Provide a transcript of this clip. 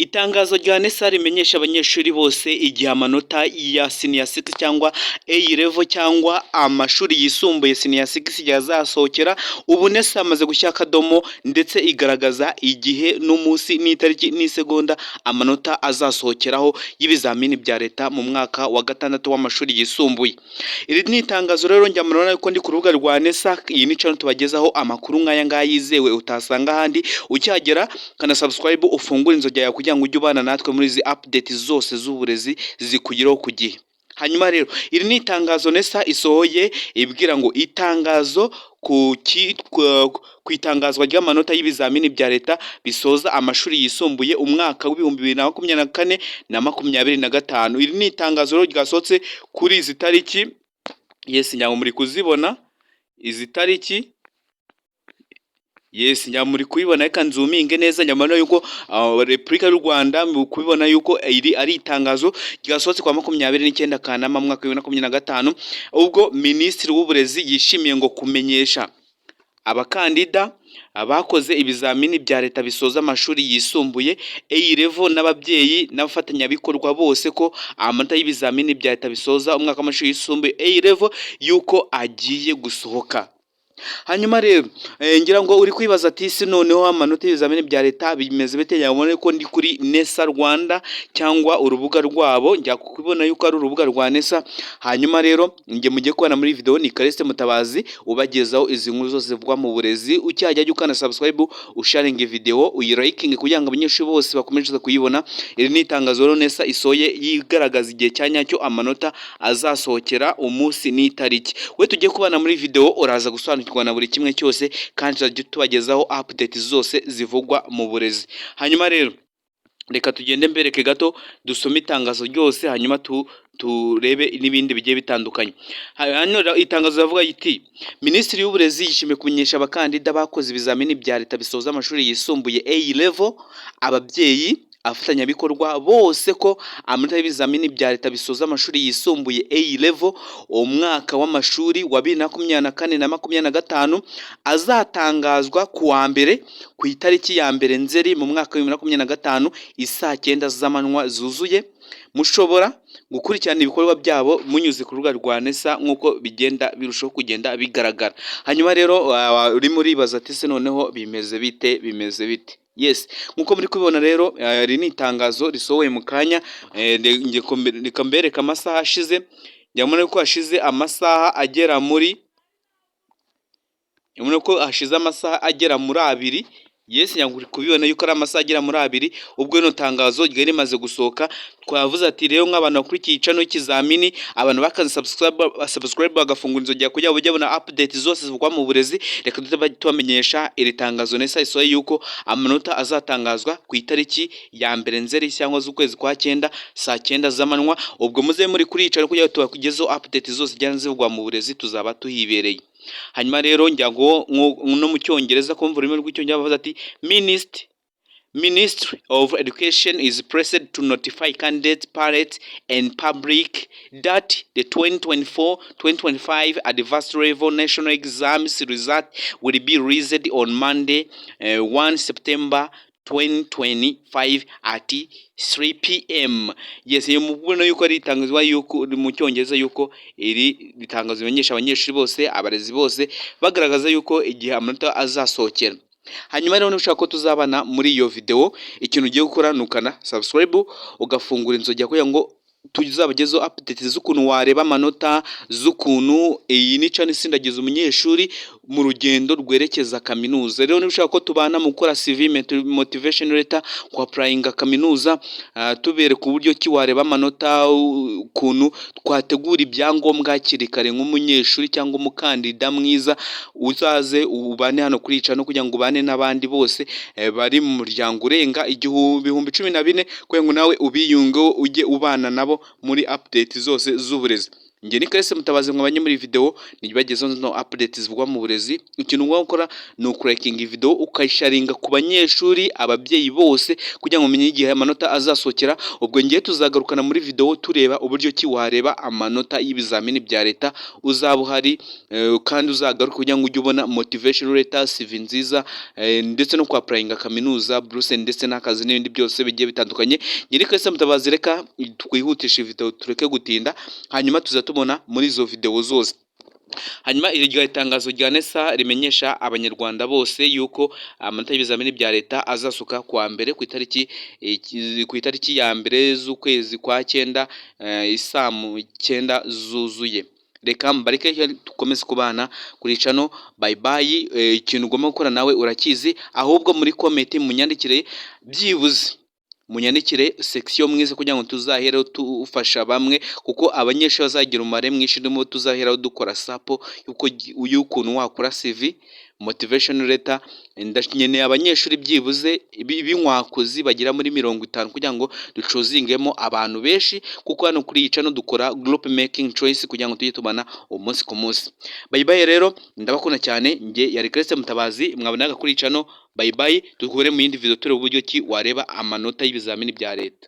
Itangazo rya NESA rimenyesha abanyeshuri bose igihe amanota ya senior 6 cyangwa A level cyangwa amashuri yisumbuye senior 6 yazasohokera. Ubu NESA amaze gushyira akadomo ndetse igaragaza igihe n'umunsi n'itariki n'isegonda amanota azasohokeraho y'ibizamini bya leta mu mwaka wa gatandatu w'amashuri yisumbuye. Iri ni itangazo rero njya murabona ko ndi ku rubuga rwa NESA. Iyi ni channel tubagezaho amakuru nk'aya ngaya yizewe utasanga ahandi. Ukihagera kana subscribe ufungure inzogera yawe kugira ngo ujye ubana natwe muri izi update zose z'uburezi zikugeraho ku gihe. Hanyuma rero iri ni itangazo NESA isohoye ibwira ngo itangazo ku itangazwa ry'amanota y'ibizamini bya leta bisoza amashuri yisumbuye umwaka w'ibihumbi 2024 na 2025. Iri ni itangazo rero ryasohotse kuri izi tariki. Yes, nyago muri kuzibona izi tariki. Yes, nyamuri kubibona reka nzuminge neza nyamano yuko Republika y'u Rwanda mu kubibona yuko iri ari itangazo ryasohotse kwa 29 Kanama mwaka wa 2025 ubwo Minisitiri w'Uburezi yishimiye ngo kumenyesha abakandida abakoze ibizamini bya leta bisoza amashuri yisumbuye A level n'ababyeyi n'abafatanyabikorwa bose ko amanota y'ibizamini bya leta bisoza umwaka w'amashuri yisumbuye A level yuko agiye gusohoka. Hanyuma rero ngira ngo uri kwibaza ati se noneho amanota y'ibizamini bya leta bimeze bite? Yabone ko ndi kuri NESA Rwanda cyangwa urubuga rwabo, njya kubona yuko ari urubuga rwa NESA. Hanyuma rero nge mujye kubana muri video ni Kareste Mutabazi ubagezaho izi nkuru zose zivugwa mu burezi. Ucyajya ukana subscribe usharinge video uyiraking kugira ngo abanyeshuri bose bakomeje kuyibona. Iri ni itangazo rero NESA isoye yigaragaza igihe cyanyacyo amanota azasohokera umunsi n'itariki. We tujye kubana muri video uraza gusobanukirwa na buri kimwe cyose kandi tujye tubagezaho update zose zivugwa mu burezi. Hanyuma rero reka tugende mbereke gato dusome itangazo ryose hanyuma turebe n'ibindi bigiye bitandukanye. Hanyuma itangazo ravuga iti Minisitiri w'Uburezi yishimiye kumenyesha abakandida bakoze ibizamini bya leta bisoza amashuri yisumbuye A level, ababyeyi abafatanyabikorwa bose ko amanota y'ibizamini bya leta bisoza amashuri yisumbuye A level umwaka w'amashuri wa 2024 na 2025 azatangazwa ku wa mbere ku itariki ya mbere Nzeri mu mwaka wa 2025 isaa 9 z'amanywa zuzuye. Mushobora gukurikirana ibikorwa byabo munyuze ku rubuga rwa NESA nk'uko bigenda birushaho kugenda bigaragara. Hanyuma rero uri muri baza ati se noneho bimeze bite? Yes, nkuko muri kubibona rero iri ni itangazo risohoye mu kanya. Reka mbereka amasaha ashize. Nyamara ko hashize amasaha agera muri abiri. Yes, nyanguri kubibona yuko ari amasaha agera muri abiri ubwo ino tangazo ryari rimaze gusohoka. Twavuze ati rero nk'abantu bakurikiye icano y'ikizamini, abantu bakaze subscribe bagafungura inzogera kugira ngo bajye babona update zose zivugwa mu burezi. Reka tubamenyesha iri tangazo NESA isohoye yuko amanota azatangazwa ku itariki ya mbere Nzeri cyangwa z'ukwezi kwa 9 saa 9 z'amanywa. Ubwo muze muri kuri icano kugira ngo tubakugezeho update zose zijyana zivugwa mu burezi tuzaba tuhibereye. Hanyuma rero njya ngo no mu cyongereza kumva ururimi rw'icyongereza bavuze ati Ministry of Education is pressed to notify candidates, parents and public that the 2024-2025 advanced level national exams result will be released on Monday 1 September 2025 at 3 p.m. Yes, mubona yuko ari itangazwa yuko mu cyongereza yuko iri bitangazo bimenyesha abanyeshuri bose abarezi bose bagaragaza yuko igihe amanota azasohokera. Hanyuma rero ushaka ko tuzabana muri iyo video, ikintu ugiye gukora nukana subscribe ugafungura inzogera kugira ngo tuzabagezo update z'ukuntu wareba amanota z'ukuntu iyi ni channel isindagiza umunyeshuri mu rugendo rwerekeza kaminuza. Rero ushaka ko tubana mu gukora CV motivation letter kwa applying kaminuza, tubere ku buryo ki wareba amanota, ukuntu twategura ibyangombwa kirikare nk'umunyeshuri cyangwa umukandida mwiza uzaze ubane hano kuri icano kugira ngo ubane n'abandi bose bari mu muryango urenga 1014 kugira ngo nawe ubiyunge ujye ubana nabo muri update zose z'uburezi. Njye ni Kalisa Mutabazi mwabanye muri video nibagezeho no updates zivugwa mu burezi. Ikintu ugomba gukora ni ukurakinga video ukayisharinga ku banyeshuri ababyeyi bose kugira ngo umenye igihe amanota azasokera. Ubwo ngiye tuzagarukana muri video tureba uburyo ki wareba amanota y'ibizamini bya leta uzaba uhari, kandi uzagaruka kugira ngo ujye ubona motivation letter, CV nziza, ndetse no kwapplyinga kaminuza, buruse ndetse n'akazi n'ibindi byose bigiye bitandukanye. Nyiri Kalisa Mutabazi, reka twihutishe video tureke gutinda, hanyuma tubona muri izo video zose. Hanyuma iryo itangazo rya NESA rimenyesha abanyarwanda bose yuko amanota y'ibizamini bya leta azasoka kwa mbere ku itariki ya mbere z'ukwezi kwa 9 isaa 9 zuzuye. Reka mbareke dukomeze kubana kuri channel. Bye bye. Ikintu ugomba gukora nawe urakizi, ahubwo muri comment munyandikire, byibuze munyandikire section mwize kugira ngo tuzaheraho tufasha bamwe, kuko abanyeshuri bazagira umare mwinshi ndimo tuzaheraho dukora sapo y'ukuntu wakora CV, motivation letter. Nkeneye abanyeshuri byibuze b'inkwakuzi bagira muri 50 kugira ngo ducozingemo abantu benshi, kuko hano kuri iyi channel dukora group making choice kugira ngo tujye tubana umunsi ku munsi. Bye bye rero, ndabakunda cyane. Nge yari Kalisa Mutabazi mwabonaga kuri iyi channel. Bye bye, duhure mu yindi video turebe uburyo ki wareba amanota y'ibizamini bya leta.